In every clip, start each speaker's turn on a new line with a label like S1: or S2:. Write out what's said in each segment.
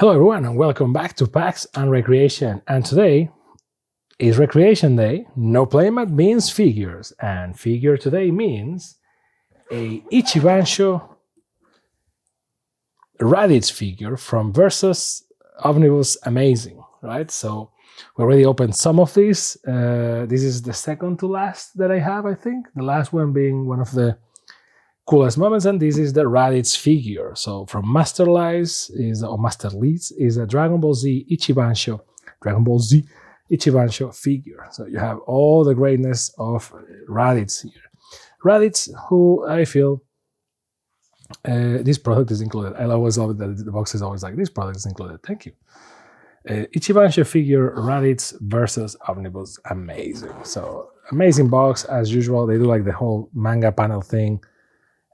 S1: Hello everyone and welcome back to PAX and Recreation. And today is Recreation Day. No playmat means figures. And figure today means a Ichibansho Raditz figure from Versus Omnibus Amazing, right? So we already opened some of these. This is the second to last that I have, I think. The last one being one of the coolest moments, and this is the Raditz figure. So from Master Leads is a Dragon Ball Z Ichibansho figure. So you have all the greatness of Raditz here. Raditz, who I feel this product is included. I always love it that the box is always like, this product is included. Thank you. Ichibansho figure, Raditz versus Omnibus. Amazing. So amazing box as usual. They do like the whole manga panel thing.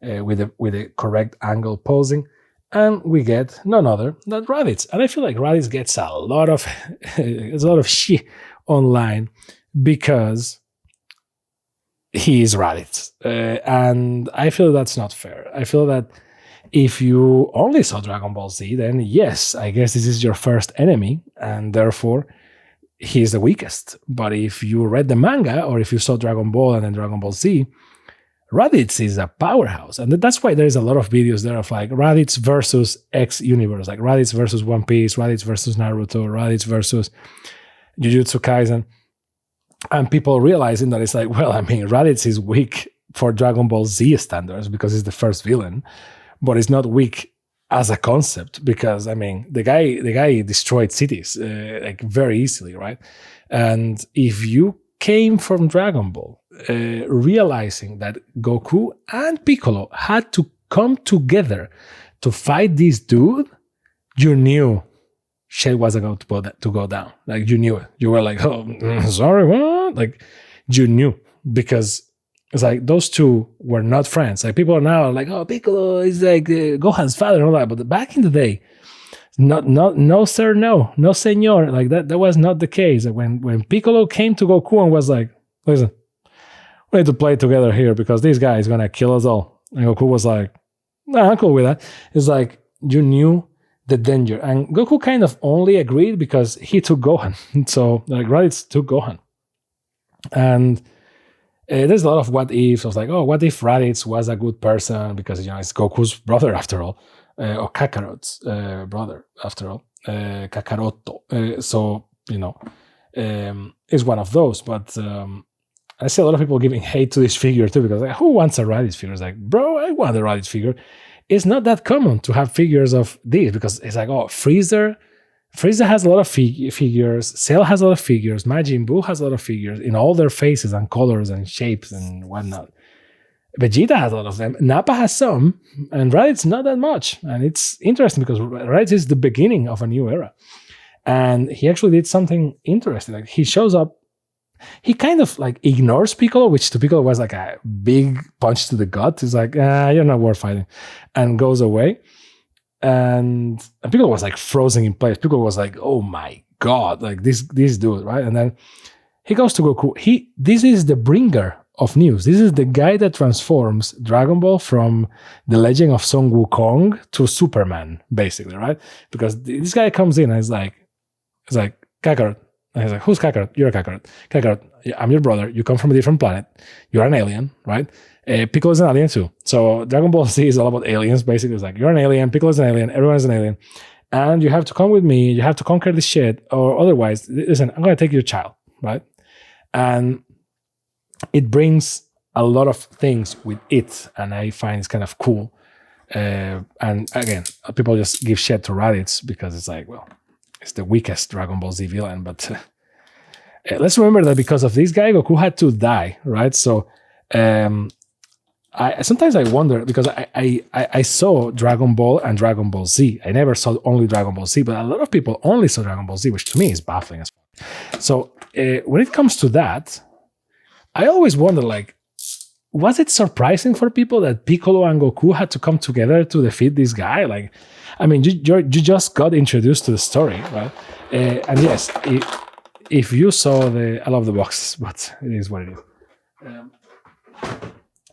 S1: With the correct angle posing, and we get none other than Raditz. And I feel like Raditz gets a lot of shit online because he is Raditz, and I feel that's not fair. I feel that if you only saw Dragon Ball Z, then yes, I guess this is your first enemy, and therefore he's the weakest. But if you read the manga, or if you saw Dragon Ball and then Dragon Ball Z, Raditz is a powerhouse, and that's why there's a lot of videos there of like Raditz versus X universe, like Raditz versus One Piece, Raditz versus Naruto, Raditz versus Jujutsu Kaisen, and people realizing that it's like, well, I mean, Raditz is weak for Dragon Ball Z standards because he's the first villain, but it's not weak as a concept because, I mean, the guy destroyed cities like very easily, right? And if you came from Dragon Ball realizing that Goku and Piccolo had to come together to fight this dude, you knew shit was about to go down. Like, you knew it. You were like, oh, sorry, what? Like, you knew, because it's like those two were not friends. Like, people are now like, oh, Piccolo is like Gohan's father and all that. But back in the day, no sir, no senor. Like that was not the case. Like when Piccolo came to Goku and was like, listen, we need to play together here because this guy is gonna kill us all. And Goku was like, nah, I'm cool with that. It's like, you knew the danger. And Goku kind of only agreed because he took Gohan. So like Raditz took Gohan. And there's a lot of what ifs. I was like, oh, what if Raditz was a good person? Because, you know, it's Goku's brother after all. Or Kakarot's brother, after all, Kakaroto. So, you know, is one of those. But I see a lot of people giving hate to this figure too, because like, who wants a Raditz figure? It's like, bro, I want a Raditz figure. It's not that common to have figures of these, because it's like, oh, Frieza has a lot of figures, Cell has a lot of figures, Majin Buu has a lot of figures in all their faces and colors and shapes and whatnot. Vegeta has a lot of them. Nappa has some, and Raditz not that much. And it's interesting because Raditz is the beginning of a new era. And he actually did something interesting. Like, he shows up, he kind of like ignores Piccolo, which to Piccolo was like a big punch to the gut. He's like, you're not worth fighting, and goes away. And Piccolo was like frozen in place. Piccolo was like, oh my God, like this dude, right? And then he goes to Goku. This is the bringer of news. This is the guy that transforms Dragon Ball from the legend of Son Wukong to Superman, basically, right? Because this guy comes in and it's like Kakarot. And he's like, who's Kakarot? You're a Kakarot. Kakarot, I'm your brother. You come from a different planet. You're an alien, right? Piccolo's an alien too. So Dragon Ball Z is all about aliens, basically. It's like, you're an alien, Piccolo's an alien, everyone's an alien. And you have to come with me. You have to conquer this shit, or otherwise, listen, I'm going to take your child, right? And it brings a lot of things with it, and I find it's kind of cool. And again, people just give shit to Raditz because it's like, well, it's the weakest Dragon Ball Z villain. But let's remember that because of this guy, Goku had to die, right? So I sometimes I wonder, because I saw Dragon Ball and Dragon Ball Z. I never saw only Dragon Ball Z, but a lot of people only saw Dragon Ball Z, which to me is baffling as well. So when it comes to that, I always wonder, like, was it surprising for people that Piccolo and Goku had to come together to defeat this guy? Like, I mean, you just got introduced to the story, right? And yes, if you saw I love the box, but it is what it is.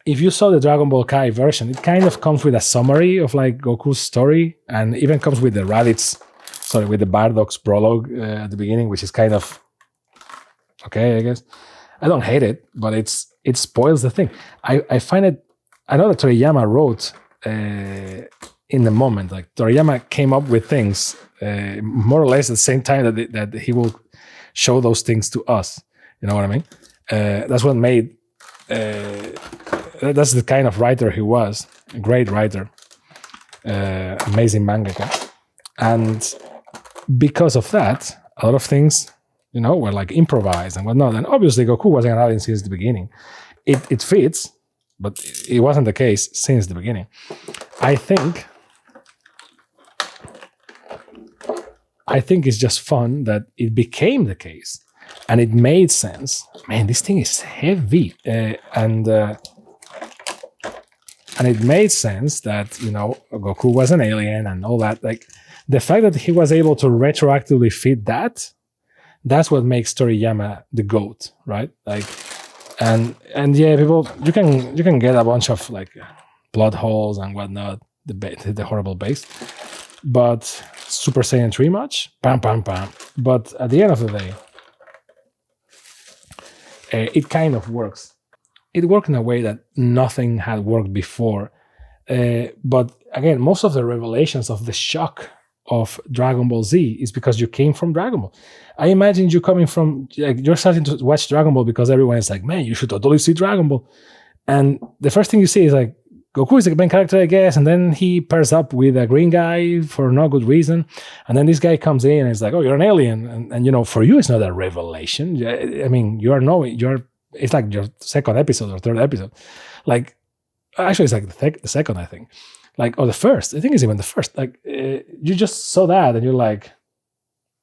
S1: If you saw the Dragon Ball Kai version, it kind of comes with a summary of like Goku's story, and even comes with the Raditz with the Bardock's prologue at the beginning, which is kind of okay, I guess. I don't hate it, but it spoils the thing. I find it. I know that Toriyama wrote in the moment. Like Toriyama came up with things more or less at the same time that he will show those things to us. You know what I mean? That's what made. That's the kind of writer he was. A great writer, amazing mangaka, and because of that, a lot of things, were like improvised and whatnot. And obviously, Goku wasn't an alien since the beginning. It fits, but it wasn't the case since the beginning. I think it's just fun that it became the case, and it made sense. Man, this thing is heavy, and it made sense that Goku was an alien and all that. Like the fact that he was able to retroactively fit that. That's what makes Toriyama the GOAT, right? Like, and yeah, people, you can get a bunch of like plot holes and whatnot, the horrible base, but Super Saiyan 3 much, pam pam pam. But at the end of the day, it kind of works. It worked in a way that nothing had worked before. But again, most of the revelations of the shock of Dragon Ball Z is because you came from Dragon Ball. I imagine you coming from, like, you're starting to watch Dragon Ball because everyone is like, man, you should totally see Dragon Ball. And the first thing you see is like, Goku is the main character, I guess, and then he pairs up with a green guy for no good reason. And then this guy comes in and is like, oh, you're an alien. And for you, it's not a revelation. I mean, it's like your second episode or third episode. Like, actually, it's like the second, I think. Like, or the first. I think it's even the first. Like, you just saw that and you're like,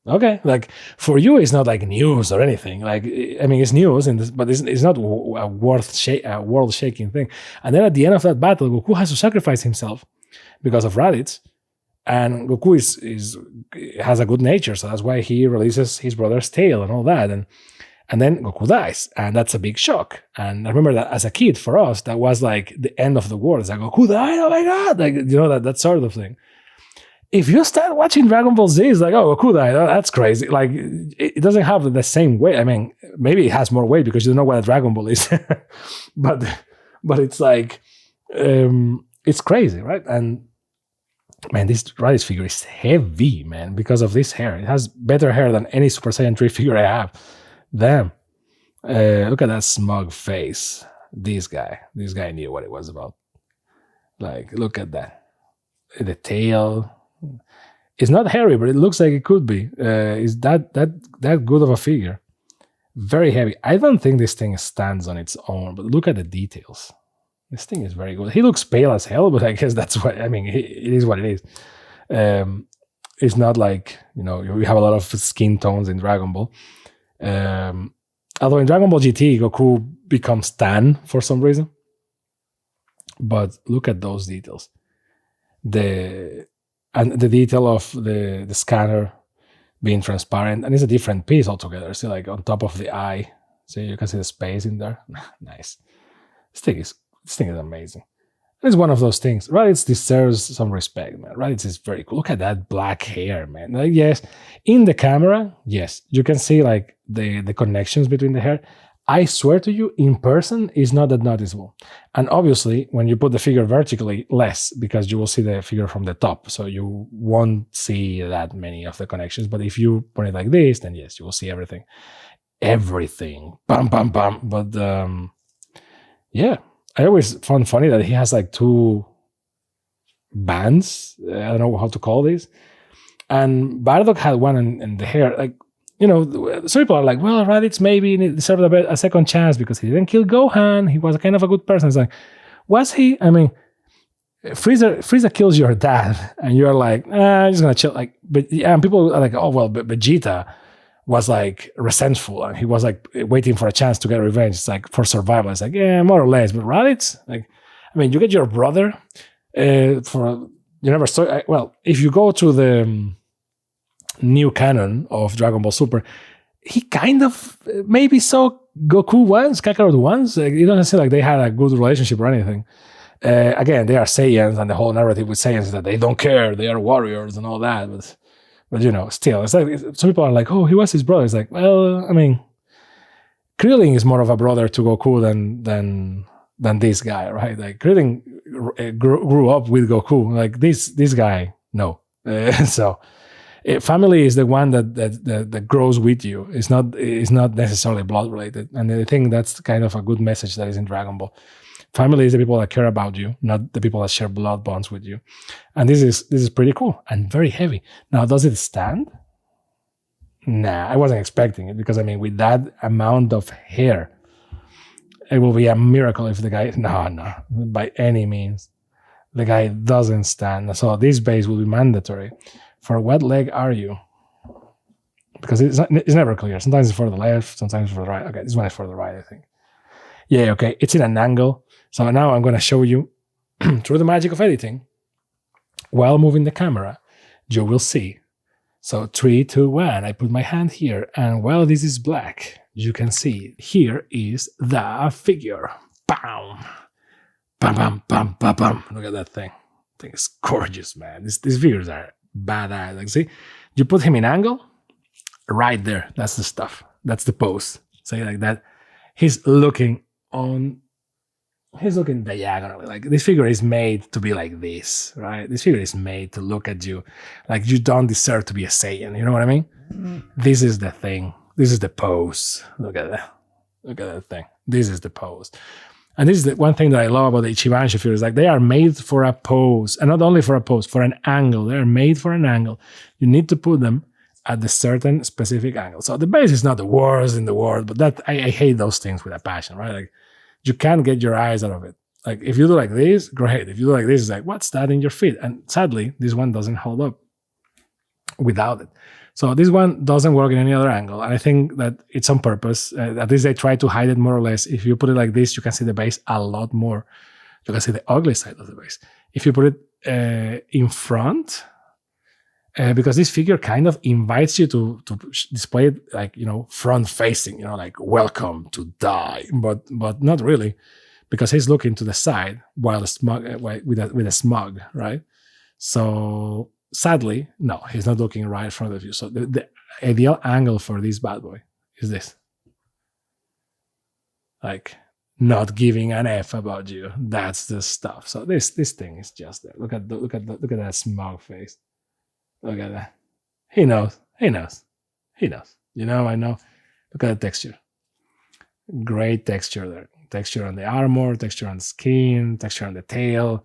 S1: okay. Like, for you, it's not like news or anything. Like, I mean, it's news, but it's not a world-shaking thing. And then at the end of that battle, Goku has to sacrifice himself because of Raditz. And Goku has a good nature, so that's why he releases his brother's tail and all that. And then Goku dies, and that's a big shock. And I remember that as a kid, for us, that was like the end of the world. It's like, Goku died, oh my God! Like, that sort of thing. If you start watching Dragon Ball Z, it's like, oh, Goku died, oh, that's crazy. Like, it doesn't have the same weight. I mean, maybe it has more weight because you don't know what a Dragon Ball is. but it's like, it's crazy, right? And man, this Raditz figure is heavy, man, because of this hair. It has better hair than any Super Saiyan 3 figure I have. Damn. Look at that smug face. This guy knew what it was about. Like, look at that. The tail. It's not hairy, but it looks like it could be. Is that good of a figure? Very heavy. I don't think this thing stands on its own, but look at the details. This thing is very good. He looks pale as hell, but I guess that's what, I mean, it is what it is. It's not like, you have a lot of skin tones in Dragon Ball. Although in Dragon Ball GT, Goku becomes tan for some reason. But look at those details. The detail of the scanner being transparent, and it's a different piece altogether. See, like on top of the eye, so you can see the space in there. Nice. This thing is amazing. It's one of those things. Raditz deserves some respect, man. Raditz is very cool. Look at that black hair, man. Like, yes, in the camera, yes, you can see like the connections between the hair. I swear to you, in person, it's not that noticeable. And obviously, when you put the figure vertically, less, because you will see the figure from the top. So you won't see that many of the connections. But if you put it like this, then yes, you will see everything. Everything. Bam, bam, bam. But yeah, I always found funny that he has like two bands. I don't know how to call these. And Bardock had one in the hair. Like, some people are like, well, Raditz maybe deserved a second chance because he didn't kill Gohan. He was kind of a good person. It's like, was he? I mean, Frieza kills your dad, and you're like, I'm just gonna chill. Like, but yeah, and people are like, oh well, but Vegeta was like resentful, and he was like waiting for a chance to get revenge. It's like for survival. It's like, yeah, more or less. But Raditz, like, I mean, you get your brother you never saw. Well, if you go to the new canon of Dragon Ball Super, he kind of maybe saw Goku once, Kakarot once. It doesn't seem like they had a good relationship or anything. Again, they are Saiyans, and the whole narrative with Saiyans is that they don't care, they are warriors and all that. But still, it's like some people are like, "Oh, he was his brother." It's like, well, I mean, Krillin is more of a brother to Goku than this guy, right? Like Krillin grew up with Goku. Like this guy, no. So family is the one that grows with you. It's not necessarily blood related, and I think that's kind of a good message that is in Dragon Ball. Family is the people that care about you, not the people that share blood bonds with you. And this is pretty cool and very heavy. Now, does it stand? Nah, I wasn't expecting it because, I mean, with that amount of hair, it will be a miracle if the guy... No, by any means. The guy doesn't stand. So this base will be mandatory. For what leg are you? Because it's never clear. Sometimes it's for the left, sometimes for the right. Okay, this one is for the right, I think. Yeah, okay, it's in an angle. So now I'm going to show you, through the magic of editing, while moving the camera, you will see. So 3, 2, 1, I put my hand here, and while this is black, you can see here is the figure. Bam! Bam, bam, bam, bam, bam. Look at that thing. I think it's gorgeous, man. These figures are badass. Like, see, you put him in angle, right there. That's the stuff. That's the pose. Say like that. He's looking diagonally. Like this figure is made to be like this, right? This figure is made to look at you like you don't deserve to be a Saiyan. You know what I mean? This is the thing. This is the pose. Look at that. Look at that thing. This is the pose. And this is the one thing that I love about the Ichibansho figures. Like they are made for a pose, and not only for a pose, for an angle. They are made for an angle. You need to put them at the certain specific angle. So the base is not the worst in the world, but that I hate those things with a passion, right? Like you can't get your eyes out of it. Like if you do like this, great. If you do like this, it's like, what's that in your feet? And sadly, this one doesn't hold up without it. So this one doesn't work in any other angle. And I think that it's on purpose. At least they try to hide it more or less. If you put it like this, you can see the base a lot more. You can see the ugly side of the base. If you put it in front, because this figure kind of invites you to display it like, front facing, like welcome to die, but not really, because he's looking to the side while with a smug, right? So sadly, no, he's not looking right in front of you. So the ideal angle for this bad boy is this. Like not giving an F about you. That's the stuff. So this thing is just there. Look at that smug face. Look at that. He knows. I know. Look at the texture. Great texture there. Texture on the armor, texture on the skin, texture on the tail.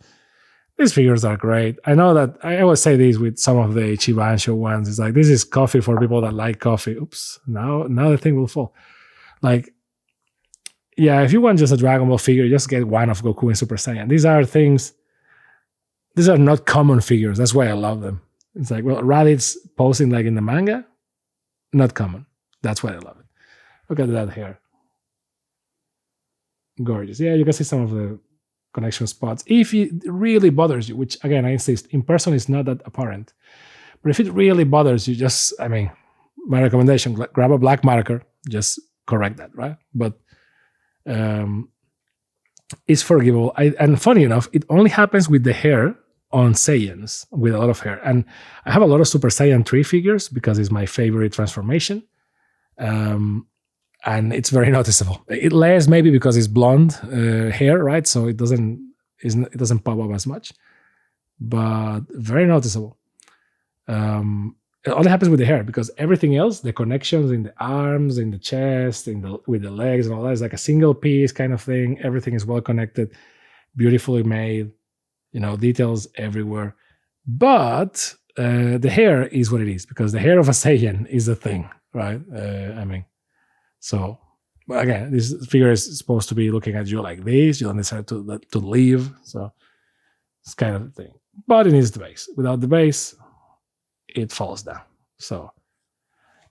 S1: These figures are great. I know that I always say this with some of the Ichibansho ones. It's like, this is coffee for people that like coffee. Oops. Now the thing will fall. Like, yeah, if you want just a Dragon Ball figure, just get one of Goku and Super Saiyan. These are not common figures. That's why I love them. It's like, well, Raditz posing like in the manga, not common. That's why I love it. Look at that hair. Gorgeous. Yeah, you can see some of the connection spots. If it really bothers you, which again, I insist, in person is not that apparent. But if it really bothers you, my recommendation, grab a black marker, just correct that, right? But it's forgivable. And funny enough, it only happens with the hair on Saiyans, with a lot of hair. And I have a lot of Super Saiyan 3 figures because it's my favorite transformation. And it's very noticeable. It less maybe because it's blonde hair, right? So it doesn't pop up as much, but very noticeable. It only happens with the hair because everything else, the connections in the arms, in the chest, with the legs and all that is like a single piece kind of thing. Everything is well connected, beautifully made, details everywhere. But the hair is what it is because the hair of a Saiyan is the thing, right? So, but again, this figure is supposed to be looking at you like this. You don't decide to leave. So it's kind of a thing. But it needs the base. Without the base, it falls down. So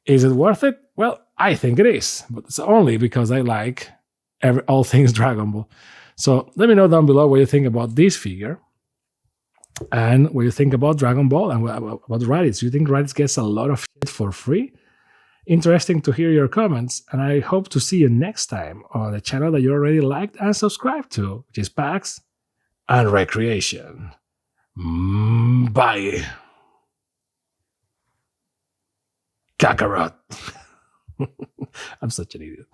S1: is it worth it? Well, I think it is. But it's only because I like all things Dragon Ball. So let me know down below what you think about this figure. And what you think about Dragon Ball and about Raditz. Do you think Raditz gets a lot of shit for free? Interesting to hear your comments, and I hope to see you next time on the channel that you already liked and subscribed to, which is PAX and Recreation. Bye. Kakarot. I'm such an idiot.